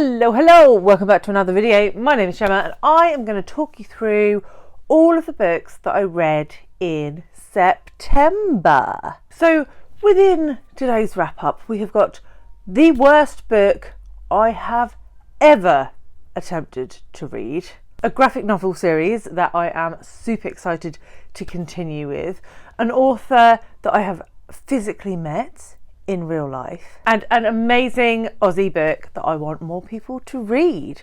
Hello, welcome back to another video. My name is Gemma and I am going to talk you through all of the books that I read in September. So within today's wrap up we have got the worst book I have ever attempted to read, a graphic novel series that I am super excited to continue with, an author that I have physically met in real life, and an amazing Aussie book that I want more people to read.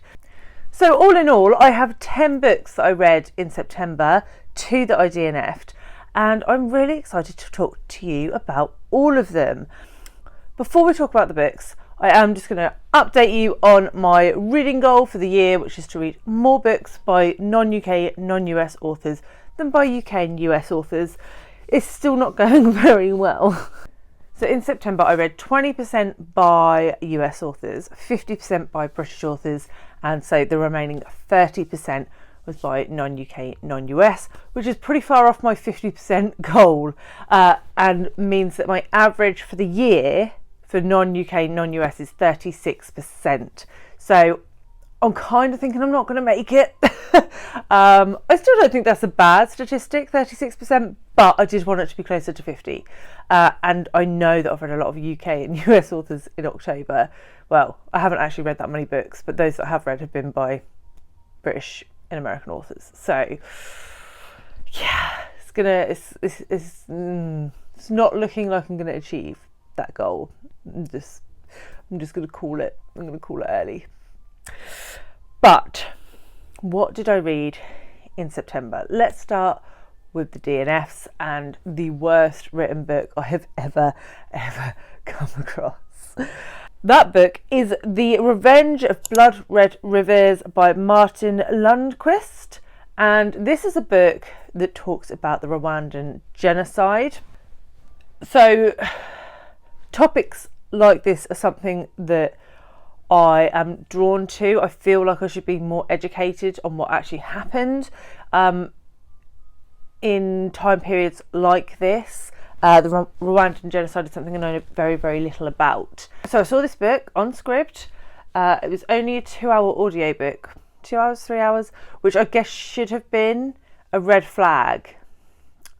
So all in all, I have 10 books that I read in September, 2 that I DNF'd, and I'm really excited to talk to you about all of them. Before we talk about the books, I am just going to update you on my reading goal for the year, which is to read more books by non-UK, non-US authors than by UK and US authors. It's still not going very well. So in September I read 20% by US authors, 50% by British authors, and so the remaining 30% was by non-UK, non-US, which is pretty far off my 50% goal, and means that my average for the year for non-UK, non-US is 36%. So I'm kind of thinking I'm not going to make it. I still don't think that's a bad statistic, 36%, but I did want it to be closer to 50. And I know that I've read a lot of UK and US authors in October. Well, I haven't actually read that many books, but those that I have read have been by British and American authors. So yeah, it's not looking like I'm going to achieve that goal. I'm just going to call it. I'm going to call it early. But what did I read in September? Let's start with the DNFs and the worst written book I have ever come across. That book is The Revenge of Blood Red Rivers by Martin Lundquist, and this is a book that talks about the Rwandan genocide. So topics like this are something that I am drawn to. I feel like I should be more educated on what actually happened in time periods like this. The Rwandan genocide is something I know very, very little about. So I saw this book on Scribd. It was only a 2-hour audiobook, 2 hours, 3 hours, which I guess should have been a red flag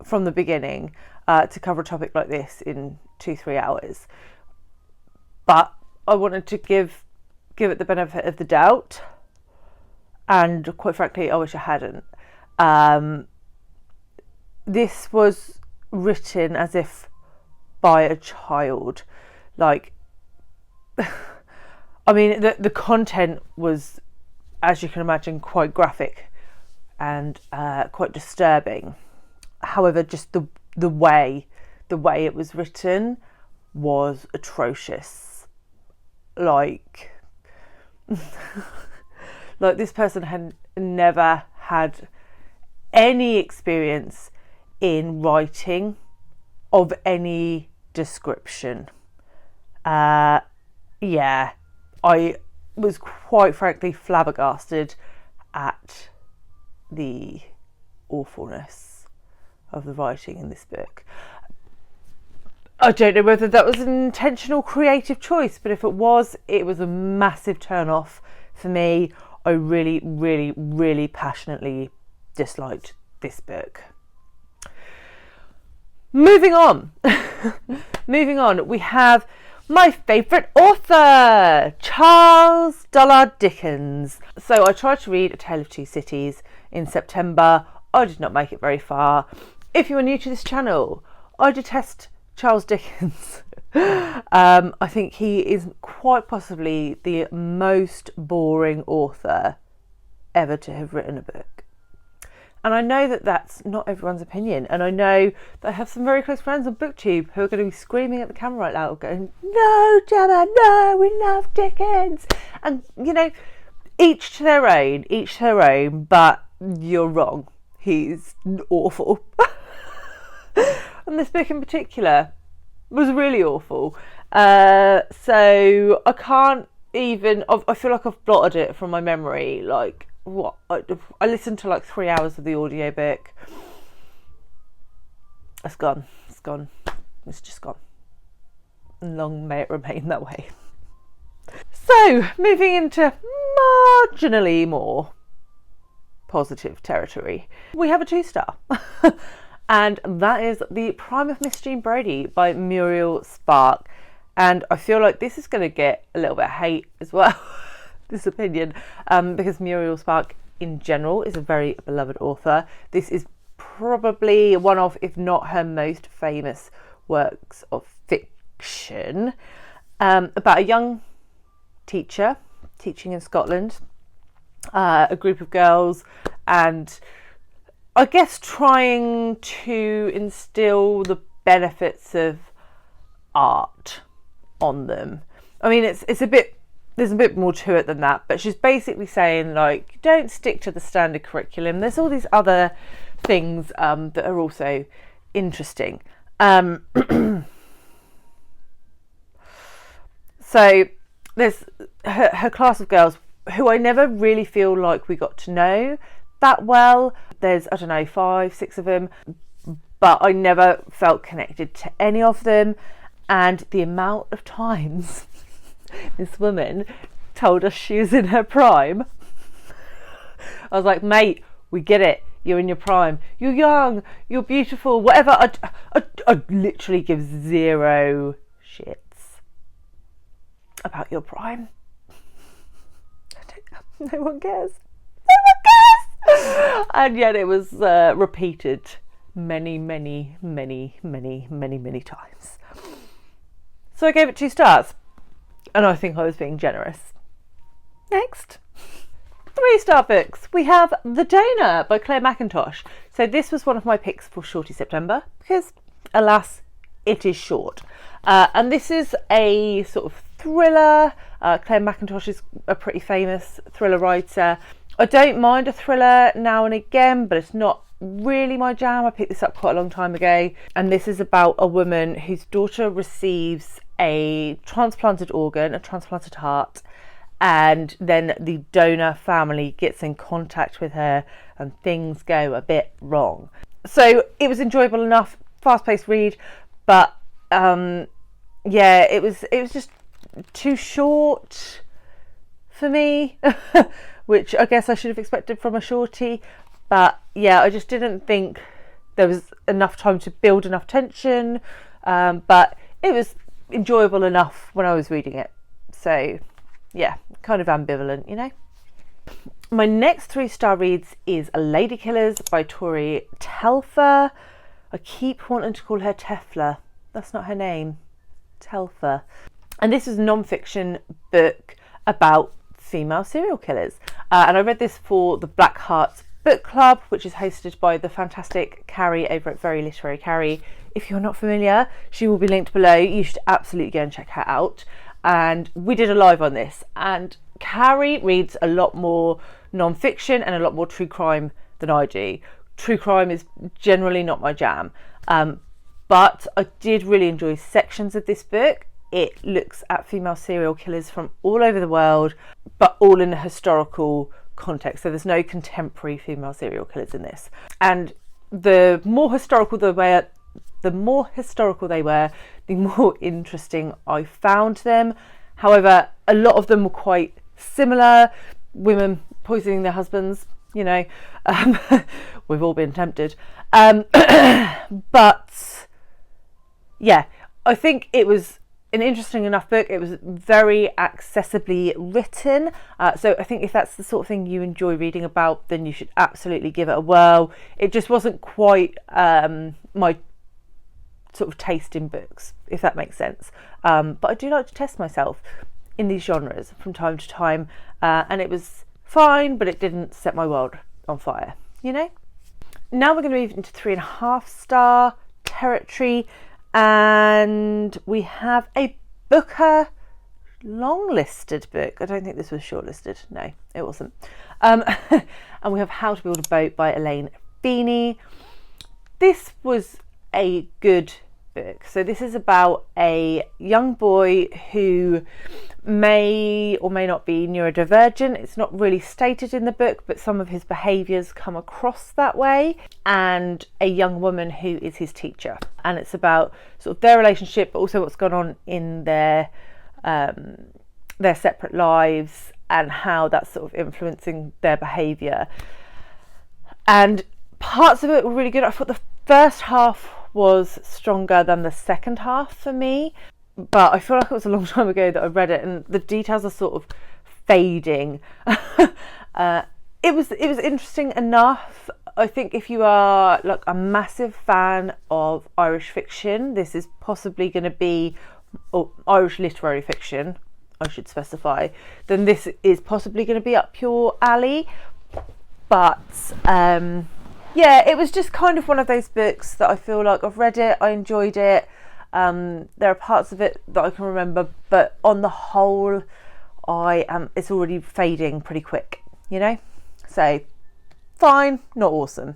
from the beginning to cover a topic like this in 2-3 hours. But I wanted to give it the benefit of the doubt, and quite frankly I wish I hadn't. This was written as if by a child. Like, I mean, the content was, as you can imagine, quite graphic and quite disturbing. However, just the way it was written was atrocious. Like this person had never had any experience in writing of any description. I was quite frankly flabbergasted at the awfulness of the writing in this book. I don't know whether that was an intentional creative choice, but if it was a massive turn off for me. I really, really, really passionately disliked this book. Moving on, we have my favourite author, Charles Dickens. So I tried to read A Tale of Two Cities in September. I did not make it very far. If you are new to this channel, I detest Charles Dickens. I think he is quite possibly the most boring author ever to have written a book. And I know that that's not everyone's opinion. And I know that I have some very close friends on booktube who are going to be screaming at the camera right now, going, "No, Gemma, no, we love Dickens." And, you know, each to their own, but you're wrong. He's awful. And this book in particular was really awful. So I can't even, I feel like I've blotted it from my memory. Like, what? I listened to like 3 hours of the audiobook. It's gone. It's just gone. And long may it remain that way. So, moving into marginally more positive territory, we have a 2-star. And that is The Prime of Miss Jean Brodie by Muriel Spark. And I feel like this is going to get a little bit of hate as well, this opinion, because Muriel Spark in general is a very beloved author. This is probably one of, if not her most famous works of fiction, about a young teacher teaching in Scotland, a group of girls, and I guess trying to instill the benefits of art on them. I mean, it's a bit, there's a bit more to it than that, but she's basically saying, like, don't stick to the standard curriculum. There's all these other things that are also interesting. So there's her class of girls who I never really feel like we got to know that well. There's, I don't know, 5, 6 of them, but I never felt connected to any of them. And the amount of times this woman told us she was in her prime, I was like, mate, we get it. You're in your prime. You're young. You're beautiful. Whatever. I literally give 0 shits about your prime. No one cares. No one cares. And yet it was repeated many times. So I gave it 2 stars, and I think I was being generous. Next, 3-star books. We have The Donor by Claire Macintosh. So this was one of my picks for Shorty September because, alas, it is short. And this is a sort of thriller. Claire Macintosh is a pretty famous thriller writer. I don't mind a thriller now and again, but it's not really my jam. I picked this up quite a long time ago, and this is about a woman whose daughter receives a transplanted organ, a transplanted heart, and then the donor family gets in contact with her and things go a bit wrong. So it was enjoyable enough, fast-paced read, but yeah, it was just too short for me, which I guess I should have expected from a shorty. But yeah, I just didn't think there was enough time to build enough tension, but it was enjoyable enough when I was reading it. So yeah, kind of ambivalent, you know. My next 3-star reads is Lady Killers by Tori. Telfer. I keep wanting to call her Tefler. That's not her name. Telfer. And this is a non-fiction book about female serial killers. And I read this for the Black Hearts Book Club, which is hosted by the fantastic Carrie over at Very Literary Carrie. If you're not familiar, she will be linked below. You should absolutely go and check her out. And we did a live on this, and Carrie reads a lot more non-fiction and a lot more true crime than I do. True crime is generally not my jam, but I did really enjoy sections of this book. It looks at female serial killers from all over the world, but all in a historical context. So there's no contemporary female serial killers in this. And the more historical they were, the more interesting I found them. However, a lot of them were quite similar. Women poisoning their husbands, you know, we've all been tempted. But yeah, I think it was an interesting enough book. It was very accessibly written. So I think if that's the sort of thing you enjoy reading about, then you should absolutely give it a whirl. It just wasn't quite my sort of taste in books, if that makes sense. But I do like to test myself in these genres from time to time. And it was fine, but it didn't set my world on fire, you know? Now we're going to move into 3.5-star territory. And we have a Booker long-listed book. I don't think this was shortlisted. No, it wasn't. And we have How to Build a Boat by Elaine Feeney. This was a good book. So this is about a young boy who may or may not be neurodivergent. It's not really stated in the book, but some of his behaviours come across that way, and a young woman who is his teacher. And it's about sort of their relationship, but also what's gone on in their their separate lives and how that's sort of influencing their behaviour. And parts of it were really good. I thought the first half was stronger than the second half for me, but I feel like it was a long time ago that I read it and the details are sort of fading. It was interesting enough. I think if you are like a massive fan of Irish fiction, this is possibly going to be, or Irish literary fiction, I should specify, then this is possibly going to be up your alley. But yeah, it was just kind of one of those books that I feel like I've read it, I enjoyed it. There are parts of it that I can remember, but on the whole, it's already fading pretty quick, you know? So, fine, not awesome.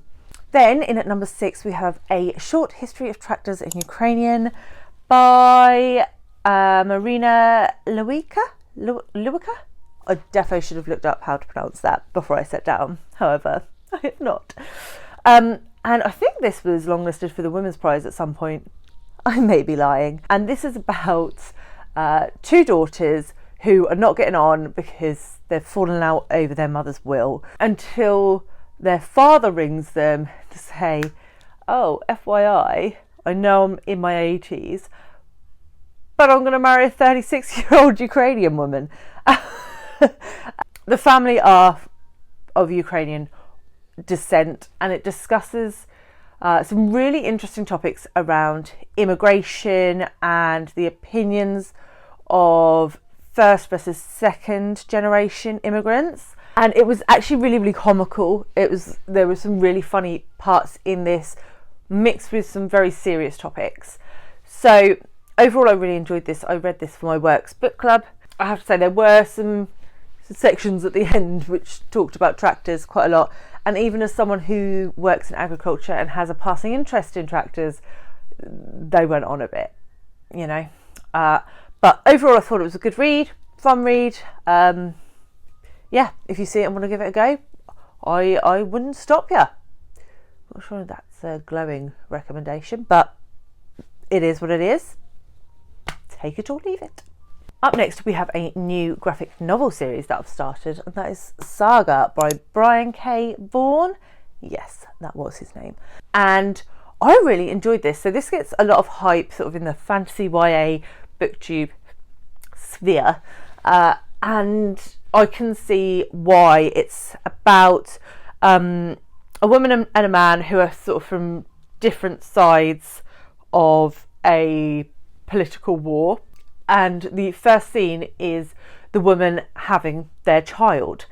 Then, in at number 6, we have A Short History of Tractors in Ukrainian by Marina Lewycka? I defo should have looked up how to pronounce that before I sat down. However, I have not. And I think this was longlisted for the Women's Prize at some point. I may be lying. And this is about 2 daughters who are not getting on because they've fallen out over their mother's will until their father rings them to say, oh, FYI, I know I'm in my 80s, but I'm going to marry a 36-year-old Ukrainian woman. The family are of Ukrainian descent, and it discusses some really interesting topics around immigration and the opinions of first versus second generation immigrants. And it was actually really, really comical. There were some really funny parts in this, mixed with some very serious topics. So overall, I really enjoyed this. I read this for my Works book club. I have to say there were some sections at the end which talked about tractors quite a lot, and even as someone who works in agriculture and has a passing interest in tractors, they went on a bit, you know. But overall, I thought it was a good read, fun read. Yeah, if you see it and want to give it a go, I wouldn't stop you. Not sure that's a glowing recommendation, but it is what it is. Take it or leave it. Up next, we have a new graphic novel series that I've started, and that is Saga by Brian K. Vaughn. Yes, that was his name. And I really enjoyed this. So this gets a lot of hype sort of in the fantasy YA booktube sphere. And I can see why. It's about a woman and a man who are sort of from different sides of a political war. And the first scene is the woman having their child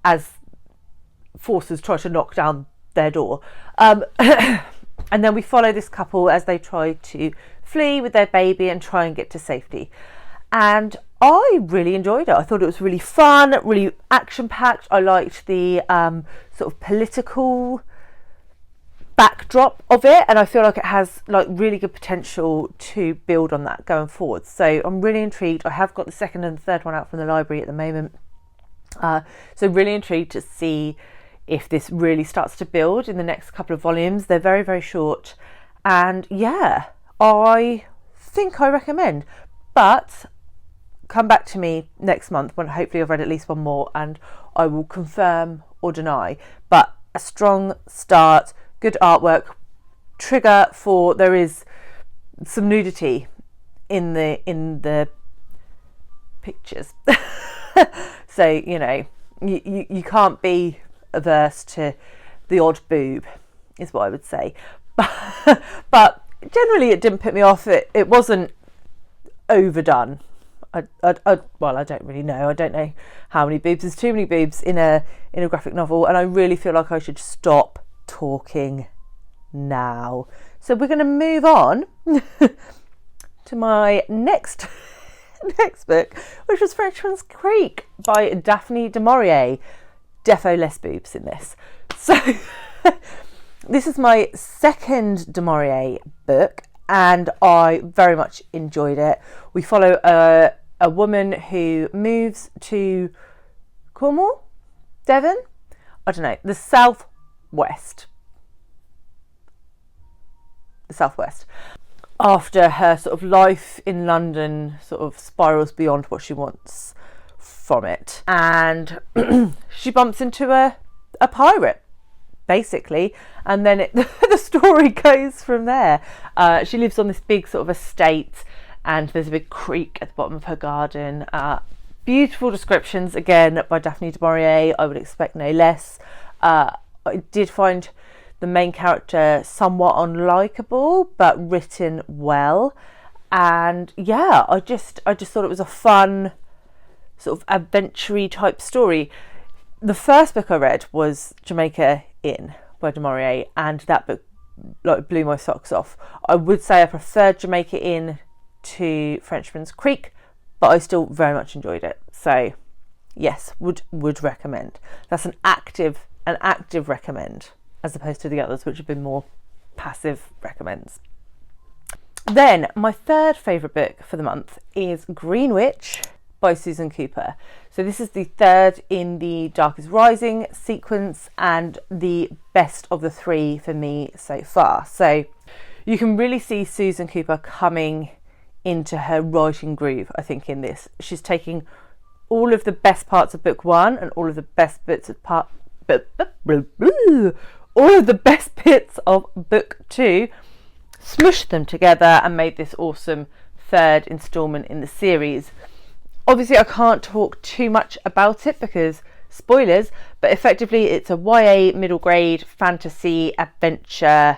as forces try to knock down their door. And then we follow this couple as they try to flee with their baby and try and get to safety. And I really enjoyed it. I thought it was really fun, really action-packed. I liked the sort of political backdrop of it, and I feel like it has like really good potential to build on that going forward. So I'm really intrigued. I have got the second and third one out from the library at the moment. So really intrigued to see if this really starts to build in the next couple of volumes. They're very, very short. And yeah, I think I recommend. But come back to me next month when hopefully I've read at least one more and I will confirm or deny. But a strong start, good artwork, trigger for there is some nudity in the pictures. So, you know, you can't be averse to the odd boob, is what I would say. But generally it didn't put me off. It wasn't overdone. I don't really know. I don't know how many boobs. There's too many boobs in a graphic novel, and I really feel like I should stop talking now. So we're going to move on to my next book, which was Frenchman's Creek by Daphne du Maurier. Defo less boobs in this. So this is my second du Maurier book, and I very much enjoyed it. We follow a woman who moves to Cornwall, Devon, I don't know, the southwest. after her sort of life in London sort of spirals beyond what she wants from it, and she bumps into a pirate, basically, and then the story goes from there. She lives on this big sort of estate, and there's a big creek at the bottom of her garden. Beautiful descriptions, again, by Daphne du Maurier. I would expect no less. I did find the main character somewhat unlikable, but written well. And yeah, I just thought it was a fun sort of adventure-y type story. The first book I read was Jamaica Inn by du Maurier, and that book like blew my socks off. I would say I preferred Jamaica Inn to Frenchman's Creek, but I still very much enjoyed it. So yes, would recommend. That's an active recommend, as opposed to the others, which have been more passive recommends. Then my third favourite book for the month is Greenwitch by Susan Cooper. So this is the third in the Dark is Rising sequence, and the best of the three for me so far. So you can really see Susan Cooper coming into her writing groove, I think, in this. She's taking all of the best parts of book one and all of the best bits of all of the best bits of book two, smushed them together and made this awesome third instalment in the series. Obviously I can't talk too much about it because spoilers, but effectively it's a YA middle grade fantasy adventure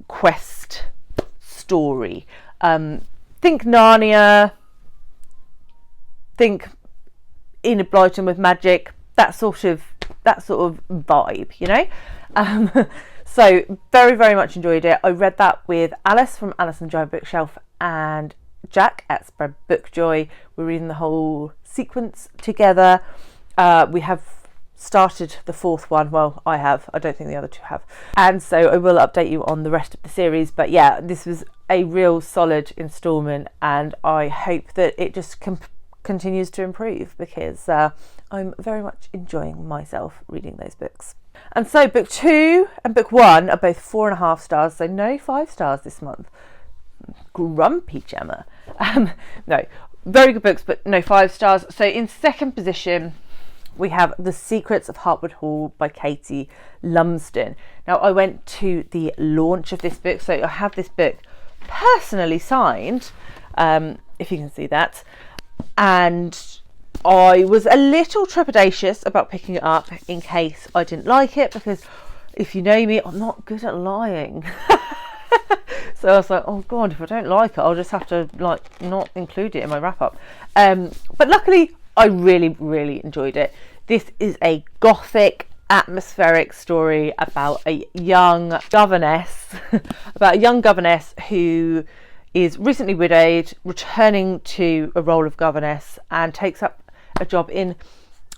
quest story. Think Narnia, think Enid Blyton with magic, that sort of vibe, you know. So very, very much enjoyed it. I read that with Alice from Alice and Giant Bookshelf and Jack at Spread Book Joy. We're reading the whole sequence together. We have started the fourth one. Well, I have. I don't think the other two have. And so I will update you on the rest of the series. But yeah, this was a real solid instalment, and I hope that it just continues to improve, because I'm very much enjoying myself reading those books. And so book two and book one are both 4.5 stars, so no 5 stars this month. Grumpy Gemma. No, very good books, but no 5 stars. So in second position we have The Secrets of Hartwood Hall by Katie Lumsden. Now I went to the launch of this book, so I have this book personally signed, if you can see that, and I was a little trepidatious about picking it up in case I didn't like it, because if you know me, I'm not good at lying. So I was like, oh god, if I don't like it, I'll just have to like not include it in my wrap up. But luckily I really, really enjoyed it. This is a gothic, atmospheric story about a young governess who is recently widowed, returning to a role of governess, and takes up a job in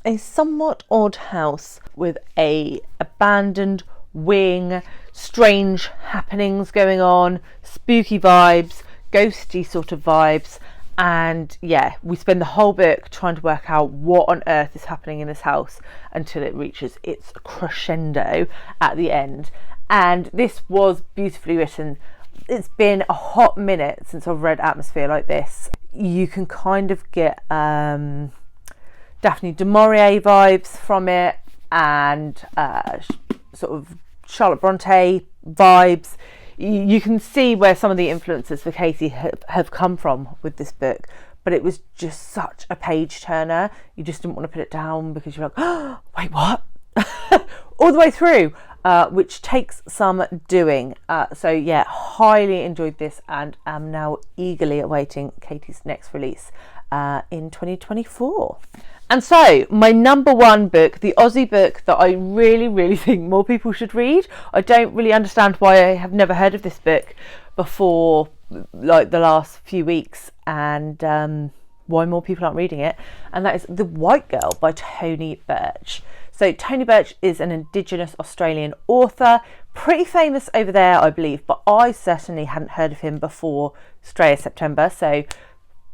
a somewhat odd house with a abandoned wing, strange happenings going on, spooky vibes, ghosty sort of vibes. And yeah, we spend the whole book trying to work out what on earth is happening in this house until it reaches its crescendo at the end. And this was beautifully written. It's been a hot minute since I've read atmosphere like this. You can kind of get Daphne du Maurier vibes from it, and sort of Charlotte Bronte vibes. You can see where some of the influences for Katie have come from with this book, but it was just such a page turner. You just didn't want to put it down because you're like, oh, wait, what? All the way through, which takes some doing. So yeah, highly enjoyed this, and am now eagerly awaiting Katie's next release in 2024. And so my number one book, the Aussie book that I really, really think more people should read. I don't really understand why I have never heard of this book before, like the last few weeks, and why more people aren't reading it. And that is The White Girl by Tony Birch. So Tony Birch is an Indigenous Australian author, pretty famous over there, I believe, but I certainly hadn't heard of him before Stray of September. So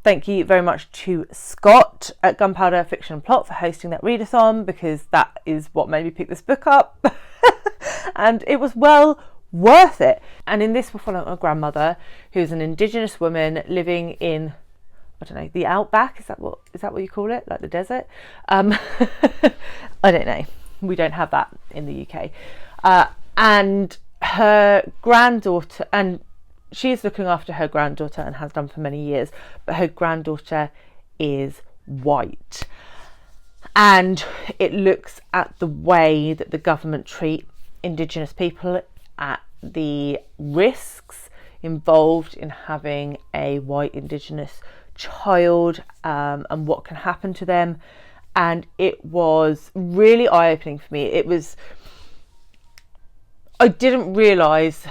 thank you very much to Scott at Gunpowder Fiction and Plot for hosting that readathon, because that is what made me pick this book up. And it was well worth it. And in this we're following a grandmother who's an Indigenous woman living in, I don't know, the outback, is that what you call it, like the desert? I don't know, we don't have that in the UK. And her granddaughter, and she's looking after her granddaughter and has done for many years, but her granddaughter is white, and it looks at the way that the government treat Indigenous people, at the risks involved in having a white Indigenous child, and what can happen to them. And it was really eye-opening for me. I didn't realise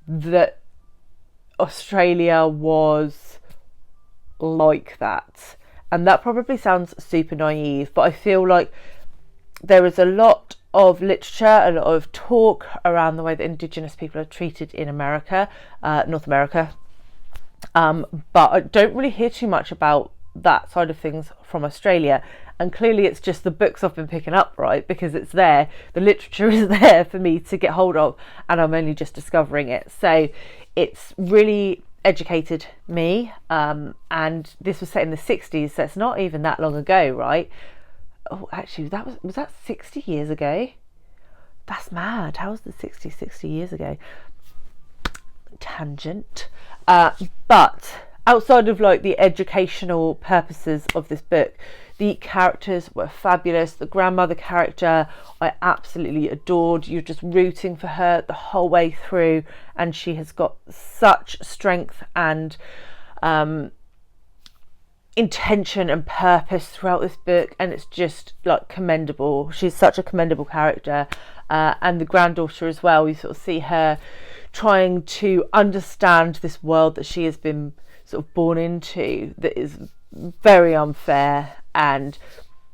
that Australia was like that, and that probably sounds super naive, but I feel like there is a lot of literature, a lot of talk around the way that Indigenous people are treated in America, North America, but I don't really hear too much about that side of things from Australia. And clearly it's just the books I've been picking up, right, because it's there, the literature is there for me to get hold of, and I'm only just discovering it. So it's really educated me, and this was set in the 60s, so it's not even that long ago, right? Oh, actually, was that 60 years ago? That's mad. How was the 60 years ago? Tangent. But outside of like the educational purposes of this book, the characters were fabulous. The grandmother character I absolutely adored. You're just rooting for her the whole way through, and she has got such strength and intention and purpose throughout this book, and it's just like commendable. She's such a commendable character, and the granddaughter as well. You sort of see her trying to understand this world that she has been sort of born into, that is very unfair, and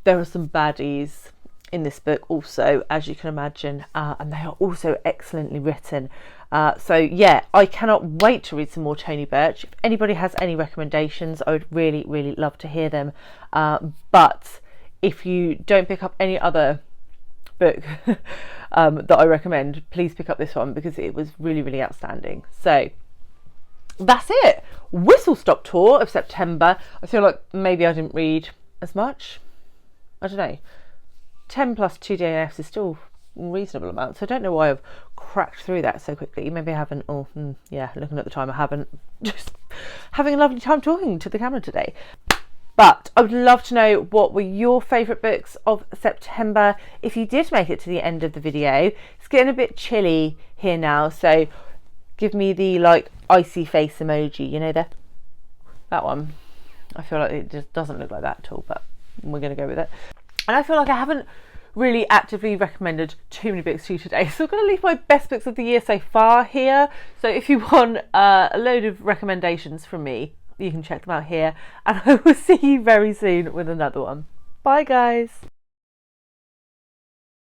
there are some baddies in this book also, as you can imagine, and they are also excellently written. So yeah, I cannot wait to read some more Tony Birch. If anybody has any recommendations, I would really, really love to hear them. But if you don't pick up any other book that I recommend, please pick up this one, because it was really, really outstanding. So that's it. Whistle stop tour of September. I feel like maybe I didn't read as much. I don't know. 10 plus 2 DNFs is still a reasonable amount, so I don't know why I've cracked through that so quickly. Maybe I haven't. Yeah, looking at the time, I haven't. Just having a lovely time talking to the camera today. But I would love to know what were your favourite books of September. If you did make it to the end of the video, it's getting a bit chilly here now, so give me the like icy face emoji, you know, that one. I feel like it just doesn't look like that at all, but we're going to go with it. And I feel like I haven't really actively recommended too many books to you today, so I'm going to leave my best books of the year so far here. So if you want a load of recommendations from me, you can check them out here, and I will see you very soon with another one. Bye guys.